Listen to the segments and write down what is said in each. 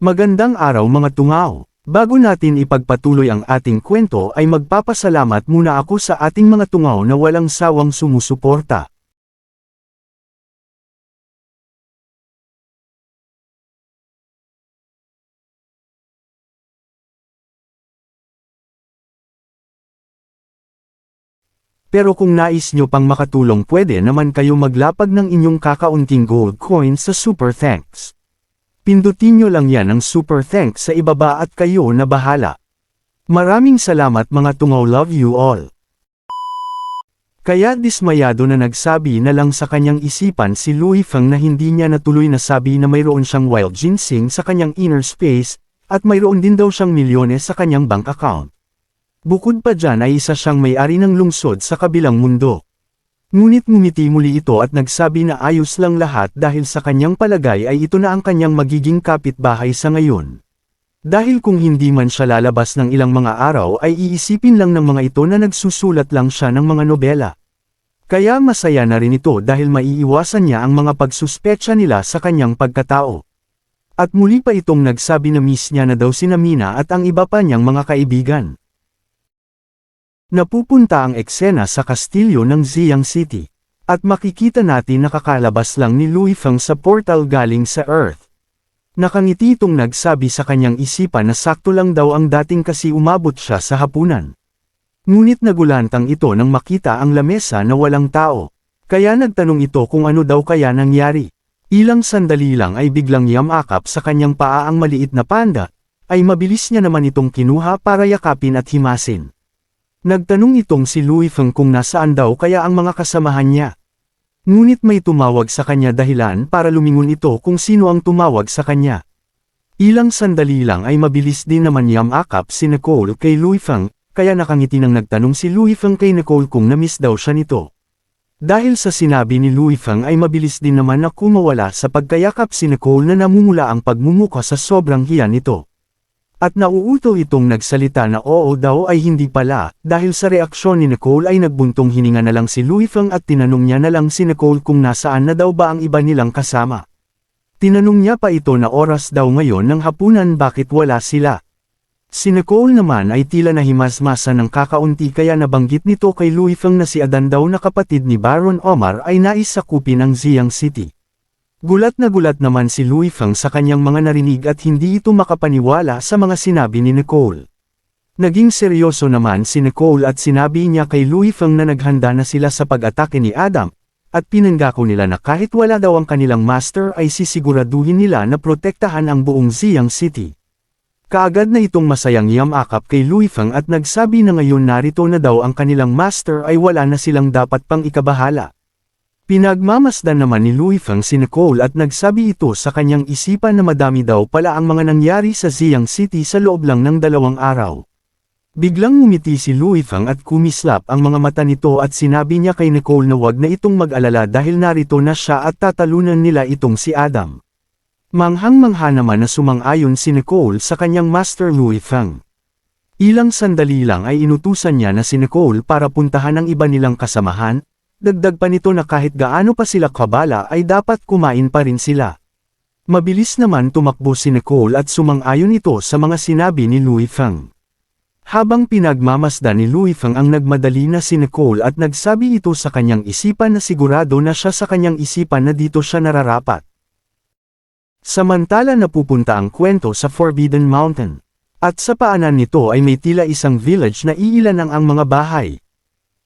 Magandang araw mga tungao. Bago natin ipagpatuloy ang ating kwento ay magpapasalamat muna ako sa ating mga tungao na walang sawang sumusuporta. Pero kung nais nyo pang makatulong pwede naman kayo maglapag ng inyong kakaunting gold coin sa Super Thanks. Pindutin nyo lang yan ang Super Thanks sa ibaba at kayo na bahala. Maraming salamat mga tungaw, love you all. Kaya dismayado na nagsabi na lang sa kanyang isipan si Louis Feng na hindi niya natuloy nasabi na mayroon siyang wild ginseng sa kanyang inner space, at mayroon din daw siyang milyones sa kanyang bank account. Bukod pa dyan ay isa siyang may-ari ng lungsod sa kabilang mundo. Ngunit ngumiti muli ito at nagsabi na ayos lang lahat dahil sa kanyang palagay ay ito na ang kanyang magiging kapitbahay sa ngayon. Dahil kung hindi man siya lalabas ng ilang mga araw ay iisipin lang ng mga ito na nagsusulat lang siya ng mga nobela. Kaya masaya na rin ito dahil maiiwasan niya ang mga pagsuspecha nila sa kanyang pagkatao. At muli pa itong nagsabi na miss niya na daw si Mina at ang iba pa niyang mga kaibigan. Napupunta ang eksena sa kastilyo ng Ziyang City. At makikita natin nakakalabas lang ni Louis Feng sa portal galing sa Earth. Nakangiti itong nagsabi sa kanyang isipan na sakto lang daw ang dating kasi umabot siya sa hapunan. Ngunit nagulantang ito nang makita ang lamesa na walang tao. Kaya nagtanong ito kung ano daw kaya nangyari. Ilang sandali lang ay biglang yamakap sa kanyang paa ang maliit na panda, ay mabilis niya naman itong kinuha para yakapin at himasin. Nagtanong itong si Louis Feng kung nasaan daw kaya ang mga kasamahan niya. Ngunit may tumawag sa kanya dahilan para lumingon ito kung sino ang tumawag sa kanya. Ilang sandali lang ay mabilis din naman yamakap si Nicole kay Louis Feng, kaya nakangiti nang nagtanong si Louis Feng kay Nicole kung namiss daw siya nito. Dahil sa sinabi ni Louis Feng ay mabilis din naman na kumawala sa pagkayakap si Nicole na namumula ang pagmumuka sa sobrang hiya nito. At nauuto itong nagsalita na oo daw ay hindi pala, dahil sa reaksyon ni Nicole ay nagbuntong hininga na lang si Louis Feng at tinanong niya na lang si Nicole kung nasaan na daw ba ang iba nilang kasama. Tinanong niya pa ito na oras daw ngayon ng hapunan bakit wala sila. Si Nicole naman ay tila nahimasmasan ng kakaunti kaya nabanggit nito kay Louis Feng na si Adan daw na kapatid ni Baron Omar ay nais sakupin ang Ziyang City. Gulat na gulat naman si Louis Feng sa kanyang mga narinig at hindi ito makapaniwala sa mga sinabi ni Nicole. Naging seryoso naman si Nicole at sinabi niya kay Louis Feng na naghanda na sila sa pag-atake ni Adam, at pinanggako nila na kahit wala daw ang kanilang master ay sisiguraduhin nila na protektahan ang buong Ziyang City. Kaagad na itong masayang yamakap kay Louis Feng at nagsabi na ngayon narito na daw ang kanilang master ay wala na silang dapat pang ikabahala. Pinagmamasdan naman ni Louis Feng si Nicole at nagsabi ito sa kanyang isipan na madami daw pala ang mga nangyari sa Ziyang City sa loob lang ng 2 araw. Biglang ngumiti si Louis Feng at kumislap ang mga mata nito at sinabi niya kay Nicole na wag na itong mag-alala dahil narito na siya at tatalunan nila itong si Adam. Manghang-mangha naman na sumang-ayon si Nicole sa kanyang master Louis Feng. Ilang sandali lang ay inutusan niya na si Nicole para puntahan ang iba nilang kasamahan. Dagdag pa nito na kahit gaano pa sila kabala ay dapat kumain pa rin sila. Mabilis naman tumakbo si Nicole at sumang-ayon ito sa mga sinabi ni Louis Feng. Habang pinagmamasdan ni Louis Feng ang nagmadali na si Nicole at nagsabi ito sa kanyang isipan na sigurado na siya sa kanyang isipan na dito siya nararapat. Samantala napupunta ang kwento sa Forbidden Mountain. At sa paanan nito ay may tila isang village na iilan ang mga bahay.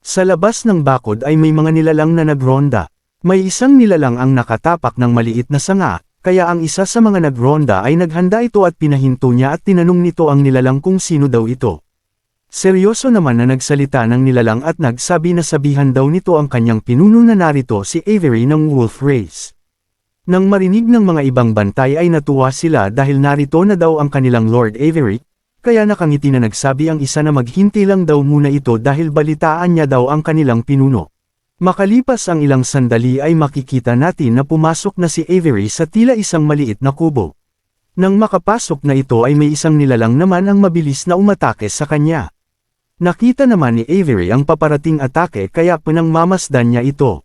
Sa labas ng bakod ay may mga nilalang na nagronda. May isang nilalang ang nakatapak ng maliit na sanga, kaya ang isa sa mga nagronda ay naghanda ito at pinahinto niya at tinanong nito ang nilalang kung sino daw ito. Seryoso naman na nagsalita ng nilalang at nagsabi na sabihan daw nito ang kanyang pinuno na narito si Avery ng Wolf Race. Nang marinig ng mga ibang bantay ay natuwa sila dahil narito na daw ang kanilang Lord Avery. Kaya nakangiti na nagsabi ang isa na maghintay lang daw muna ito dahil balitaan niya daw ang kanilang pinuno. Makalipas ang ilang sandali ay makikita natin na pumasok na si Avery sa tila isang maliit na kubo. Nang makapasok na ito ay may isang nilalang naman ang mabilis na umatake sa kanya. Nakita naman ni Avery ang paparating atake kaya pinangmamasdan niya ito.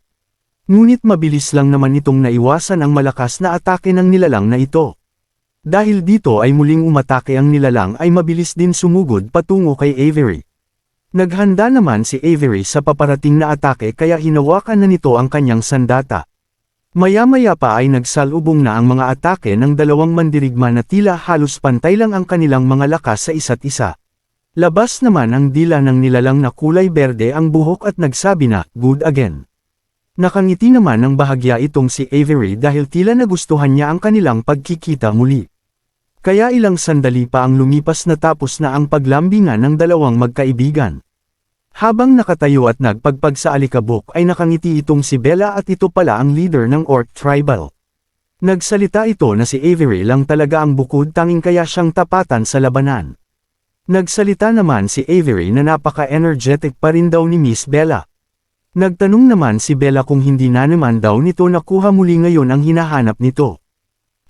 Ngunit mabilis lang naman itong naiwasan ang malakas na atake ng nilalang na ito. Dahil dito ay muling umatake ang nilalang ay mabilis din sumugod patungo kay Avery. Naghanda naman si Avery sa paparating na atake kaya hinawakan na nito ang kanyang sandata. Maya-maya pa ay nagsalubong na ang mga atake ng dalawang mandirigma na tila halos pantay lang ang kanilang mga lakas sa isa't isa. Labas naman ang dila ng nilalang na kulay berde ang buhok at nagsabi na, "Good again." Nakangiti naman ng bahagya itong si Avery dahil tila nagustuhan niya ang kanilang pagkikita muli. Kaya ilang sandali pa ang lumipas na tapos na ang paglambingan ng dalawang magkaibigan. Habang nakatayo at nagpagpag sa alikabok ay nakangiti itong si Bella at ito pala ang leader ng Orc Tribal. Nagsalita ito na si Avery lang talaga ang bukod tanging kaya siyang tapatan sa labanan. Nagsalita naman si Avery na napaka-energetic pa rin daw ni Miss Bella. Nagtanong naman si Bella kung hindi na naman daw nito nakuha muli ngayon ang hinahanap nito.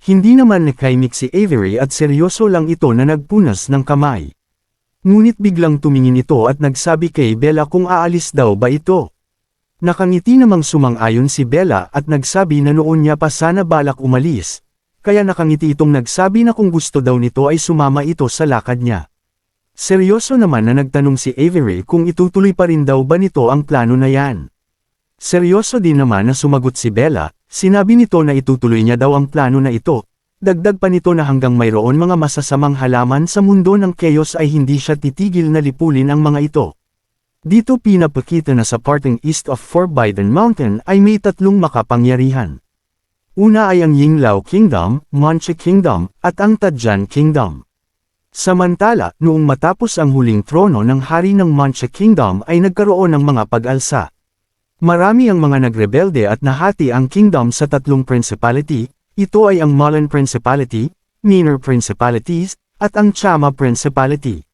Hindi naman nakaimik si Avery at seryoso lang ito na nagpunas ng kamay. Ngunit biglang tumingin ito at nagsabi kay Bella kung aalis daw ba ito. Nakangiti namang sumang-ayon si Bella at nagsabi na noon niya pa sana balak umalis, kaya nakangiti itong nagsabi na kung gusto daw nito ay sumama ito sa lakad niya. Seryoso naman na nagtanong si Avery kung itutuloy pa rin daw ba nito ang plano na yan. Seryoso din naman na sumagot si Bella, sinabi nito na itutuloy niya daw ang plano na ito. Dagdag pa nito na hanggang mayroon mga masasamang halaman sa mundo ng chaos ay hindi siya titigil na lipulin ang mga ito. Dito pinapakita na sa parteng east of Forbidden Mountain ay may tatlong makapangyarihan. Una ay ang Yinglao Kingdom, Manche Kingdom, at ang Tadjan Kingdom. Samantala, noong matapos ang huling trono ng hari ng Manche Kingdom ay nagkaroon ng mga pag-alsa. Marami ang mga nagrebelde at nahati ang kingdom sa tatlong principality, ito ay ang Malan Principality, Minor Principalities, at ang Chama Principality.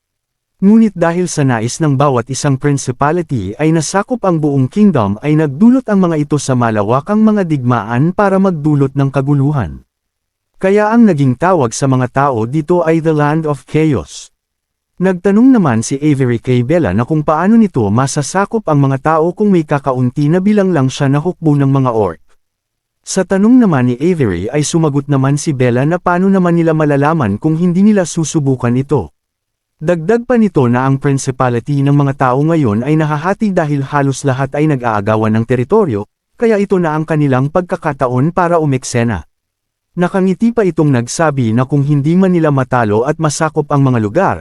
Ngunit dahil sa nais ng bawat isang principality ay nasakop ang buong kingdom ay nagdulot ang mga ito sa malawakang mga digmaan para magdulot ng kaguluhan. Kaya ang naging tawag sa mga tao dito ay The Land of Chaos. Nagtanong naman si Avery kay Bella na kung paano nito masasakop ang mga tao kung may kakaunti na bilang lang siya na hukbo ng mga orc. Sa tanong naman ni Avery ay sumagot naman si Bella na paano naman nila malalaman kung hindi nila susubukan ito. Dagdag pa nito na ang principality ng mga tao ngayon ay nahahati dahil halos lahat ay nag-aagawan ng teritoryo, kaya ito na ang kanilang pagkakataon para umeksena. Nakangiti pa itong nagsabi na kung hindi man nila matalo at masakop ang mga lugar,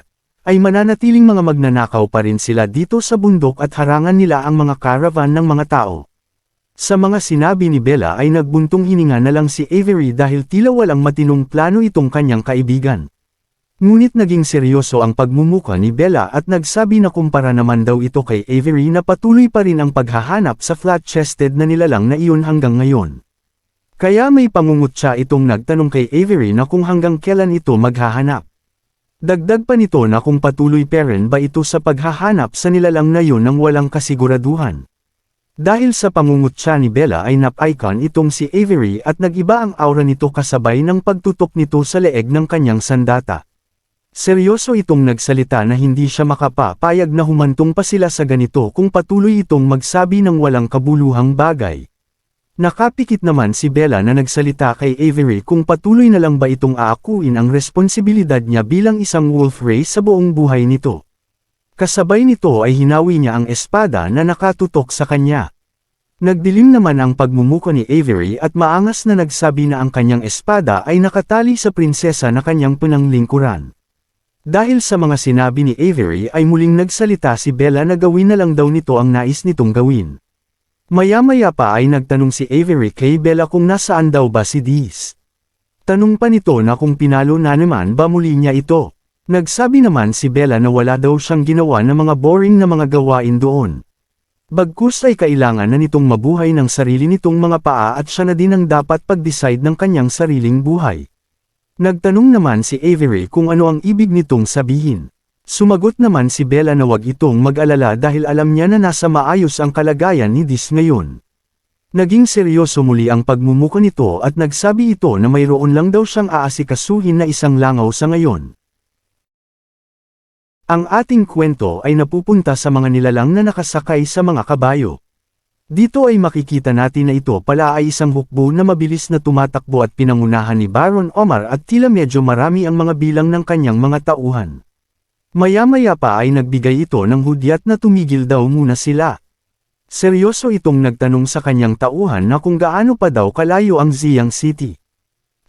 ay mananatiling mga magnanakaw pa rin sila dito sa bundok at harangan nila ang mga caravan ng mga tao. Sa mga sinabi ni Bella ay nagbuntong hininga na lang si Avery dahil tila walang matinong plano itong kanyang kaibigan. Ngunit naging seryoso ang pagmumuka ni Bella at nagsabi na kumpara naman daw ito kay Avery na patuloy pa rin ang paghahanap sa flat-chested na nilalang na iyon hanggang ngayon. Kaya may pangungutya itong nagtanong kay Avery na kung hanggang kailan ito maghahanap. Dagdag pa nito na kung patuloy pa rin ba ito sa paghahanap sa nilalang na yun nang walang kasiguraduhan. Dahil sa pangungutya ni Bella ay nap-icon itong si Avery at nag-iba ang aura nito kasabay ng pagtutok nito sa leeg ng kanyang sandata. Seryoso itong nagsalita na hindi siya makapapayag na humantong pa sila sa ganito kung patuloy itong magsabi ng walang kabuluhang bagay. Nakapikit naman si Bella na nagsalita kay Avery kung patuloy na lang ba itong aakuin ang responsibilidad niya bilang isang wolf race sa buong buhay nito. Kasabay nito ay hinawi niya ang espada na nakatutok sa kanya. Nagdilim naman ang pagmumuka ni Avery at maangas na nagsabi na ang kanyang espada ay nakatali sa prinsesa na kanyang pinanglingkuran. Dahil sa mga sinabi ni Avery ay muling nagsalita si Bella na gawin na lang daw nito ang nais nitong gawin. Maya-maya pa ay nagtanong si Avery kay Bella kung nasaan daw ba si Diz. Tanong pa nito na kung pinalo na naman ba muli niya ito. Nagsabi naman si Bella na wala daw siyang ginawa na mga boring na mga gawain doon. Bagkus ay kailangan na nitong mabuhay ng sarili nitong mga paa at siya na din ang dapat pag-decide ng kanyang sariling buhay. Nagtanong naman si Avery kung ano ang ibig nitong sabihin. Sumagot naman si Bella na wag itong mag-alala dahil alam niya na nasa maayos ang kalagayan ni Diz ngayon. Naging seryoso muli ang pagmumuka nito at nagsabi ito na mayroon lang daw siyang aasikasuhin na isang langaw sa ngayon. Ang ating kwento ay napupunta sa mga nilalang na nakasakay sa mga kabayo. Dito ay makikita natin na ito pala ay isang hukbo na mabilis na tumatakbo at pinangunahan ni Baron Omar at tila medyo marami ang mga bilang ng kanyang mga tauhan. Maya-maya pa ay nagbigay ito ng hudyat na tumigil daw muna sila. Seryoso itong nagtanong sa kanyang tauhan na kung gaano pa daw kalayo ang Ziyang City.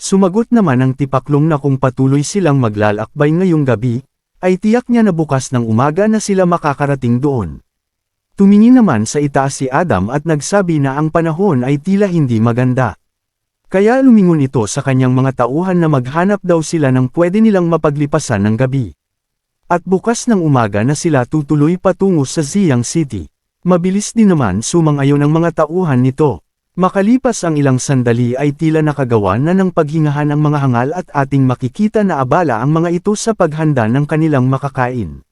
Sumagot naman ang tipaklong na kung patuloy silang maglalakbay ngayong gabi, ay tiyak niya na bukas ng umaga na sila makakarating doon. Tumingin naman sa itaas si Adam at nagsabi na ang panahon ay tila hindi maganda. Kaya lumingon ito sa kanyang mga tauhan na maghanap daw sila ng pwede nilang mapaglipasan ng gabi. At bukas ng umaga na sila tutuloy patungo sa Ziyang City. Mabilis din naman sumang-ayon ang mga tauhan nito. Makalipas ang ilang sandali ay tila nakagawa na ng paghingahan ang mga hangal at ating makikita na abala ang mga ito sa paghanda ng kanilang makakain.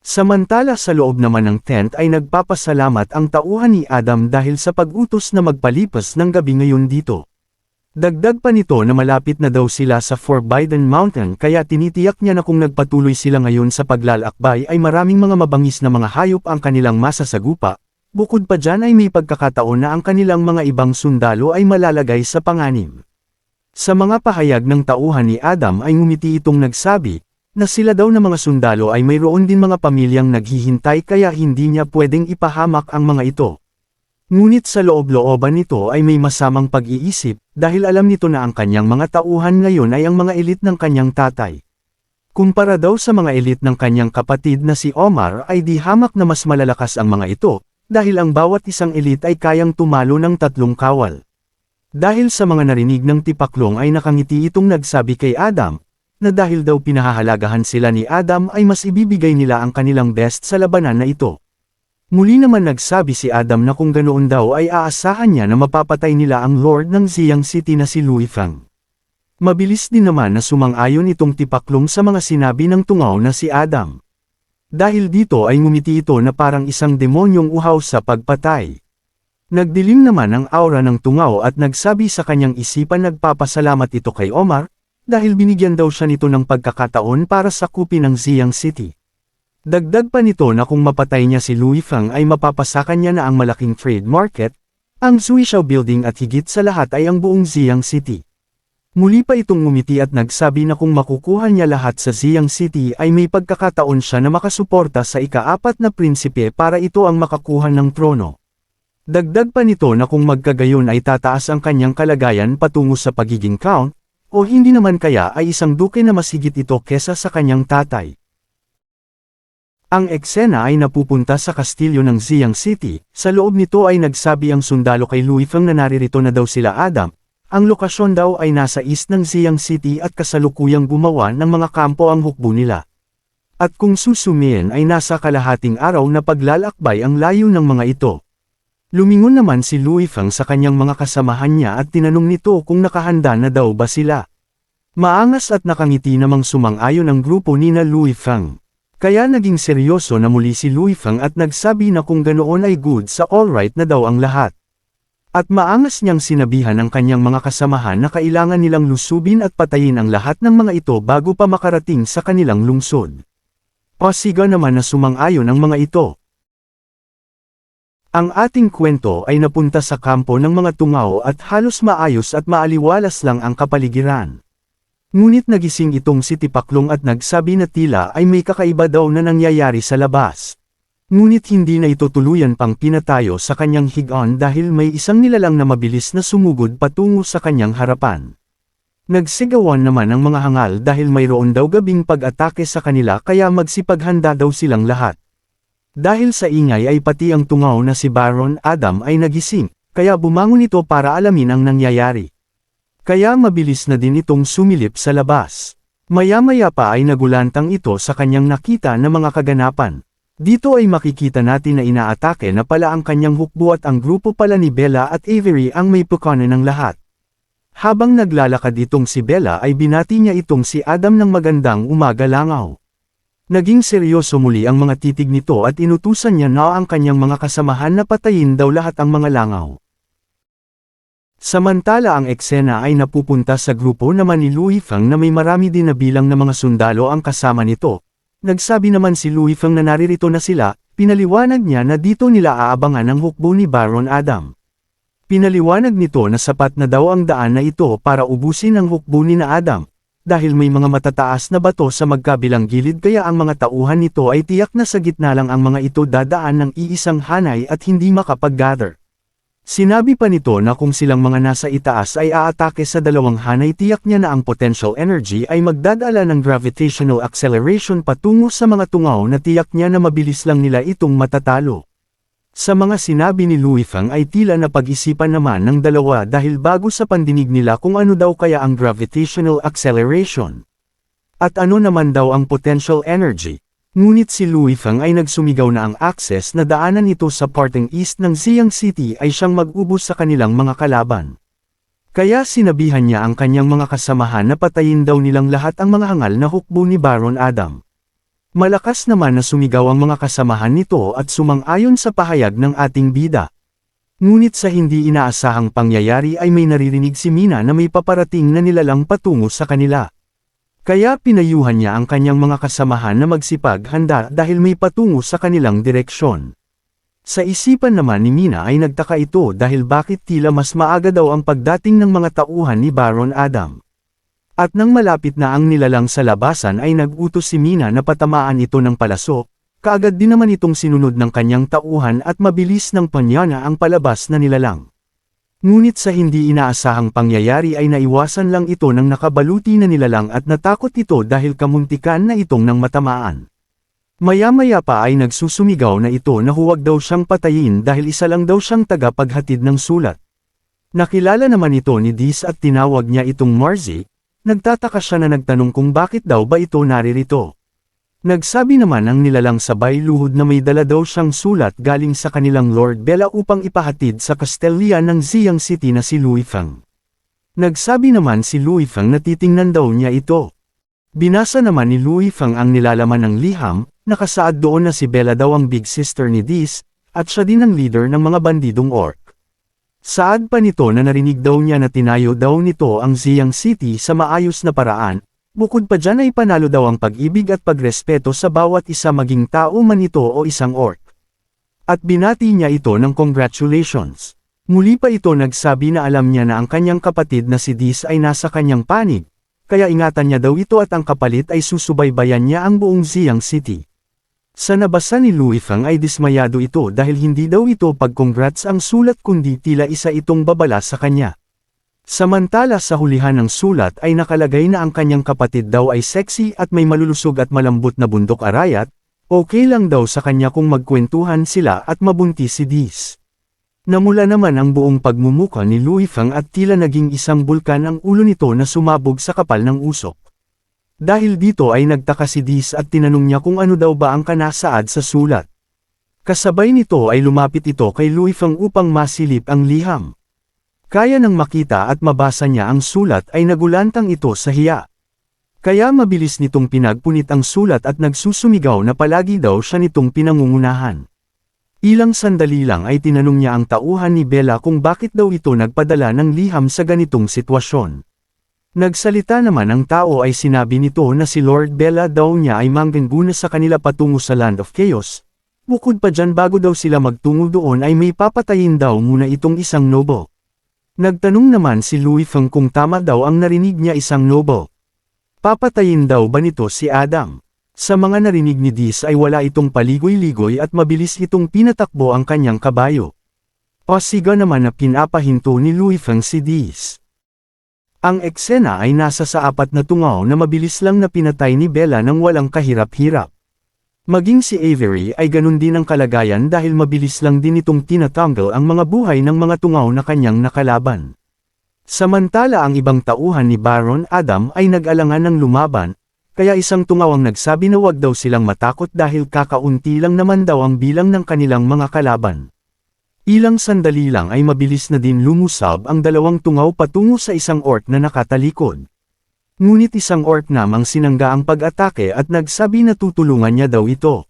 Samantala sa loob naman ng tent ay nagpapasalamat ang tauhan ni Adam dahil sa pag-utos na magpalipas ng gabi ngayon dito. Dagdag pa nito na malapit na daw sila sa Forbidden Mountain kaya tinitiyak niya na kung nagpatuloy sila ngayon sa paglalakbay ay maraming mga mabangis na mga hayop ang kanilang masasagupa, bukod pa dyan ay may pagkakataon na ang kanilang mga ibang sundalo ay malalagay sa panganib. Sa mga pahayag ng tauhan ni Adam ay ngumiti itong nagsabi, na sila daw na mga sundalo ay mayroon din mga pamilyang naghihintay kaya hindi niya pwedeng ipahamak ang mga ito. Ngunit sa loob-looban nito ay may masamang pag-iisip, dahil alam nito na ang kanyang mga tauhan ngayon ay ang mga elit ng kanyang tatay. Kumpara daw sa mga elit ng kanyang kapatid na si Omar ay di hamak na mas malalakas ang mga ito, dahil ang bawat isang elit ay kayang tumalo ng 3 kawal. Dahil sa mga narinig ng tipaklong ay nakangiti itong nagsabi kay Adam, na dahil daw pinahahalagahan sila ni Adam ay mas ibibigay nila ang kanilang best sa labanan na ito. Muli naman nagsabi si Adam na kung ganoon daw ay aasahan niya na mapapatay nila ang Lord ng Ziyang City na si Louis Fang. Mabilis din naman na sumang-ayon itong tipaklong sa mga sinabi ng tungaw na si Adam. Dahil dito ay ngumiti ito na parang isang demonyong uhaw sa pagpatay. Nagdilim naman ang aura ng tungaw at nagsabi sa kanyang isipan nagpapasalamat ito kay Omar, dahil binigyan daw siya nito ng pagkakataon para sakupin ang Ziyang City. Dagdag pa nito na kung mapatay niya si Louis Fang ay mapapasakan niya na ang malaking trade market, ang Zuishaw Building at higit sa lahat ay ang buong Ziyang City. Muli pa itong ngumiti at nagsabi na kung makukuha niya lahat sa Ziyang City ay may pagkakataon siya na makasuporta sa ika-4 na prinsipe para ito ang makakuha ng trono. Dagdag pa nito na kung magkagayon ay tataas ang kanyang kalagayan patungo sa pagiging count, o hindi naman kaya ay isang duke na mas higit ito kesa sa kanyang tatay. Ang eksena ay napupunta sa kastilyo ng Ziyang City, sa loob nito ay nagsabi ang sundalo kay Louis Fang na naririto na daw sila Adam, ang lokasyon daw ay nasa east ng Ziyang City at kasalukuyang gumawa ng mga kampo ang hukbo nila. At kung susumiin ay nasa kalahating araw na paglalakbay ang layo ng mga ito. Lumingon naman si Louis Fang sa kanyang mga kasamahan niya at tinanong nito kung nakahanda na daw ba sila. Maangas at nakangiti namang sumang-ayon ang grupo nina Louis Fang. Kaya naging seryoso na muli si Louis Fang at nagsabi na kung ganoon ay good sa alright na daw ang lahat. At maangas niyang sinabihan ang kanyang mga kasamahan na kailangan nilang lusubin at patayin ang lahat ng mga ito bago pa makarating sa kanilang lungsod. Pasiga naman na sumang-ayon ang mga ito. Ang ating kwento ay napunta sa kampo ng mga tungaw at halos maayos at maaliwalas lang ang kapaligiran. Ngunit nagising itong si Tipaklong at nagsabi na tila ay may kakaiba daw na nangyayari sa labas. Ngunit hindi na ito tuluyan pang pinatayo sa kanyang higaan dahil may isang nilalang na mabilis na sumugod patungo sa kanyang harapan. Nagsigawan naman ang mga hangal dahil mayroon daw gabing pag-atake sa kanila kaya magsipaghanda daw silang lahat. Dahil sa ingay ay pati ang tungaw na si Baron Adam ay nagising, kaya bumangon ito para alamin ang nangyayari. Kaya mabilis na din itong sumilip sa labas. Maya-maya pa ay nagulantang ito sa kanyang nakita na mga kaganapan. Dito ay makikita natin na inaatake na pala ang kanyang hukbo at ang grupo pala ni Bella at Avery ang may pukanan ng lahat. Habang naglalakad itong si Bella ay binati niya itong si Adam ng magandang umaga langaw. Naging seryoso muli ang mga titig nito at inutusan niya na ang kanyang mga kasamahan na patayin daw lahat ang mga langaw. Samantala ang eksena ay napupunta sa grupo naman ni Louis Fang na may marami din na bilang na mga sundalo ang kasama nito. Nagsabi naman si Louis Fang na naririto na sila, Pinaliwanag niya na dito nila aabangan ang hukbo ni Baron Adam. Pinaliwanag nito na sapat na daw ang daan na ito para ubusin ang hukbo ni na Adam, dahil may mga matataas na bato sa magkabilang gilid kaya ang mga tauhan nito ay tiyak na sa gitna lang ang mga ito dadaan ng iisang hanay at hindi makapag-gather. Sinabi pa nito na kung silang mga nasa itaas ay aatake sa dalawang hanay tiyak niya na ang potential energy ay magdadala ng gravitational acceleration patungo sa mga tungaw na tiyak niya na mabilis lang nila itong matatalo. Sa mga sinabi ni Luifeng ay tila na pag-isipan naman ng dalawa dahil bago sa pandinig nila kung ano daw kaya ang gravitational acceleration. At ano naman daw ang potential energy. Ngunit si Luifeng ay nagsumigaw na ang access na daanan ito sa parteng east ng Ziyang City ay siyang mag-ubos sa kanilang mga kalaban. Kaya sinabihan niya ang kanyang mga kasamahan na patayin daw nilang lahat ang mga hangal na hukbo ni Baron Adam. Malakas naman na sumigaw ang mga kasamahan nito at sumang-ayon sa pahayag ng ating bida. Ngunit sa hindi inaasahang pangyayari ay may naririnig si Mina na may paparating na nilalang patungo sa kanila. Kaya pinayuhan niya ang kanyang mga kasamahan na magsipag-handa dahil may patungo sa kanilang direksyon. Sa isipan naman ni Mina ay nagtaka ito dahil bakit tila mas maaga daw ang pagdating ng mga tauhan ni Baron Adam. At nang malapit na ang nilalang sa labasan ay nag-utos si Mina na patamaan ito ng palaso, kaagad din naman itong sinunod ng kanyang tauhan at mabilis ng panyana ang palabas na nilalang. Ngunit sa hindi inaasahang pangyayari ay naiwasan lang ito ng nakabaluti na nilalang at natakot ito dahil kamuntikan na itong nang matamaan. Maya-maya pa ay nagsusumigaw na ito na huwag daw siyang patayin dahil isa lang daw siyang tagapaghatid ng sulat. Nakilala naman ito ni Dis at tinawag niya itong Marzi, nagtataka siya na nagtanong kung bakit daw ba ito naririto. Nagsabi naman ang nilalang sabay luhod na may dala daw siyang sulat galing sa kanilang Lord Bella upang ipahatid sa kastelya ng Ziyang City na si Luifeng. Nagsabi naman si Luifeng na titingnan daw niya ito. Binasa naman ni Luifeng ang nilalaman ng liham, nakasaad doon na si Bella daw ang big sister ni Dis, at siya din ang leader ng mga bandidong orc. Saad pa nito na narinig daw niya na tinayo daw nito ang Ziyang City sa maayos na paraan. Bukod pa dyan ay panalo daw ang pag-ibig at pagrespeto sa bawat isa maging tao man ito o isang orc. At binati niya ito ng congratulations. Muli pa ito nagsabi na alam niya na ang kanyang kapatid na si Dis ay nasa kanyang panig, kaya ingatan niya daw ito at ang kapalit ay susubaybayan niya ang buong Ziyang City. Sa nabasa ni Luifeng ay dismayado ito dahil hindi daw ito pag-congrats ang sulat kundi tila isa itong babala sa kanya. Samantala sa hulihan ng sulat ay nakalagay na ang kanyang kapatid daw ay sexy at may malulusog at malambot na bundok arayat, okay lang daw sa kanya kung magkwentuhan sila at mabuntis si Dis. Namula naman ang buong pagmumuka ni Luifeng at tila naging isang bulkan ang ulo nito na sumabog sa kapal ng usok. Dahil dito ay nagtaka si Dis at tinanong niya kung ano daw ba ang kanasaad sa sulat. Kasabay nito ay lumapit ito kay Luifeng upang masilip ang liham. Kaya nang makita at mabasa niya ang sulat ay nagulantang ito sa hiya. Kaya mabilis nitong pinagpunit ang sulat at nagsusumigaw na palagi daw siya nitong pinangungunahan. Ilang sandali lang ay tinanong niya ang tauhan ni Bella kung bakit daw ito nagpadala ng liham sa ganitong sitwasyon. Nagsalita naman ang tao ay sinabi nito na si Lord Bella daw niya ay mangguna sa kanila patungo sa Land of Chaos. Bukod pa dyan bago daw sila magtungo doon ay may papatayin daw muna itong isang noble. Nagtanong naman si Luifeng kung tama daw ang narinig niya isang noble. Papatayin daw ba nito si Adam? Sa mga narinig ni Dis ay wala itong paligoy-ligoy at mabilis itong pinatakbo ang kanyang kabayo. Pasiga naman na pinapahinto ni Luifeng si Dis. Ang eksena ay nasa sa apat na tungaw na mabilis lang na pinatay ni Bella nang walang kahirap-hirap. Maging si Avery ay ganun din ang kalagayan dahil mabilis lang din itong tinatanggal ang mga buhay ng mga tungaw na kanyang nakalaban. Samantala ang ibang tauhan ni Baron Adam ay nag-alangan ng lumaban, kaya isang tungaw ang nagsabi na wag daw silang matakot dahil kakaunti lang naman daw ang bilang ng kanilang mga kalaban. Ilang sandali lang ay mabilis na din lumusab ang dalawang tungaw patungo sa isang orc na nakatalikod. Ngunit isang orc namang sinangga ang pag-atake at nagsabi na tutulungan niya daw ito.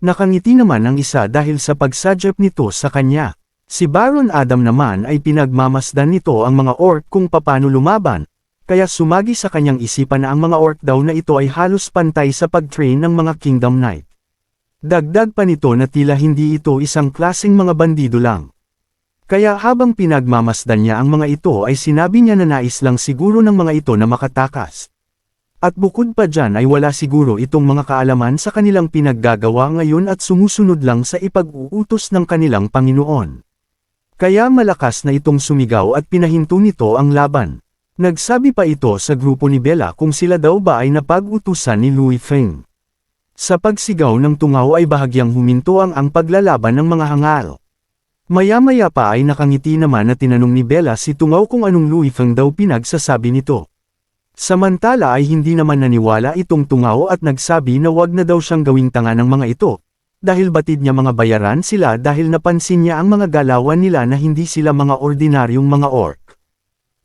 Nakangiti naman ang isa dahil sa pagsadyap nito sa kanya. Si Baron Adam naman ay pinagmamasdan nito ang mga orc kung paano lumaban, kaya sumagi sa kanyang isipan na ang mga orc daw na ito ay halos pantay sa pag-train ng mga Kingdom Knight. Dagdag pa nito na tila hindi ito isang klaseng mga bandido lang. Kaya habang pinagmamasdan niya ang mga ito ay sinabi niya na nais lang siguro ng mga ito na makatakas. At bukod pa dyan ay wala siguro itong mga kaalaman sa kanilang pinaggagawa ngayon at sumusunod lang sa ipag-uutos ng kanilang Panginoon. Kaya malakas na itong sumigaw at pinahinto nito ang laban. Nagsabi pa ito sa grupo ni Bella kung sila daw ba ay napag-utusan ni Louis Feng. Sa pagsigaw ng tungaw ay bahagyang huminto ang paglalaban ng mga hangal. Maya-maya pa ay nakangiti naman na tinanong ni Bella si Tungaw kung anong Louis Feng daw pinagsasabi nito. Samantala ay hindi naman naniwala itong Tungaw at nagsabi na wag na daw siyang gawing tanga ng mga ito, dahil batid niya mga bayaran sila dahil napansin niya ang mga galawan nila na hindi sila mga ordinaryong mga orc.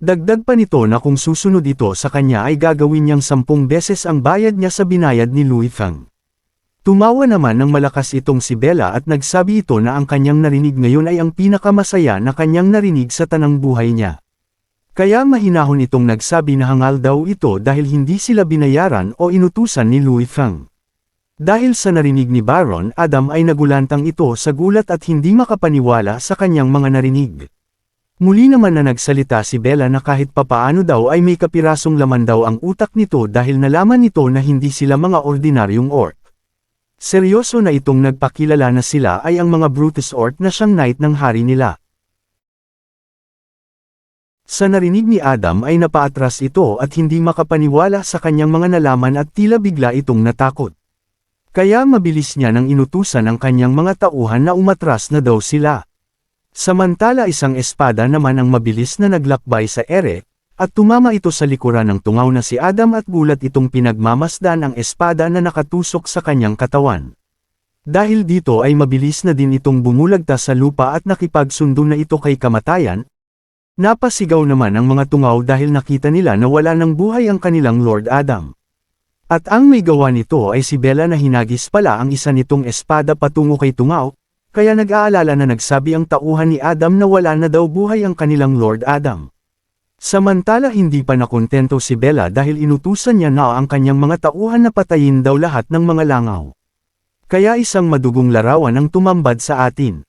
Dagdag pa nito na kung susunod ito sa kanya ay gagawin niyang 10 beses ang bayad niya sa binayad ni Louis Feng. Tumawa naman ng malakas itong si Bella at nagsabi ito na ang kanyang narinig ngayon ay ang pinakamasaya na kanyang narinig sa tanang buhay niya. Kaya mahinahon itong nagsabi na hangal daw ito dahil hindi sila binayaran o inutusan ni Louis Feng. Dahil sa narinig ni Baron Adam ay nagulantang ito sa gulat at hindi makapaniwala sa kanyang mga narinig. Muli naman na nagsalita si Bella na kahit papaano daw ay may kapirasong laman daw ang utak nito dahil nalaman nito na hindi sila mga ordinaryong orc. Seryoso na itong nagpakilala na sila ay ang mga Brutus Orc na siyang knight ng hari nila. Sa narinig ni Adam ay napaatras ito at hindi makapaniwala sa kanyang mga nalaman at tila bigla itong natakot. Kaya mabilis niya nang inutusan ang kanyang mga tauhan na umatras na daw sila. Samantala isang espada naman ang mabilis na naglakbay sa ere, at tumama ito sa likuran ng Tungaw na si Adam at gulat itong pinagmamasdan ang espada na nakatusok sa kanyang katawan. Dahil dito ay mabilis na din itong bumulagta sa lupa at nakipagsundo na ito kay kamatayan. Napasigaw naman ang mga Tungaw dahil nakita nila na wala ng buhay ang kanilang Lord Adam. At ang may gawa nito ay si Bella na hinagis pala ang isa nitong espada patungo kay Tungaw, kaya nag-aalala na nagsabi ang tauhan ni Adam na wala na daw buhay ang kanilang Lord Adam. Samantala hindi pa nakontento si Bella dahil inutusan niya na ang kanyang mga tauhan na patayin daw lahat ng mga langaw. Kaya isang madugong larawan ang tumambad sa atin.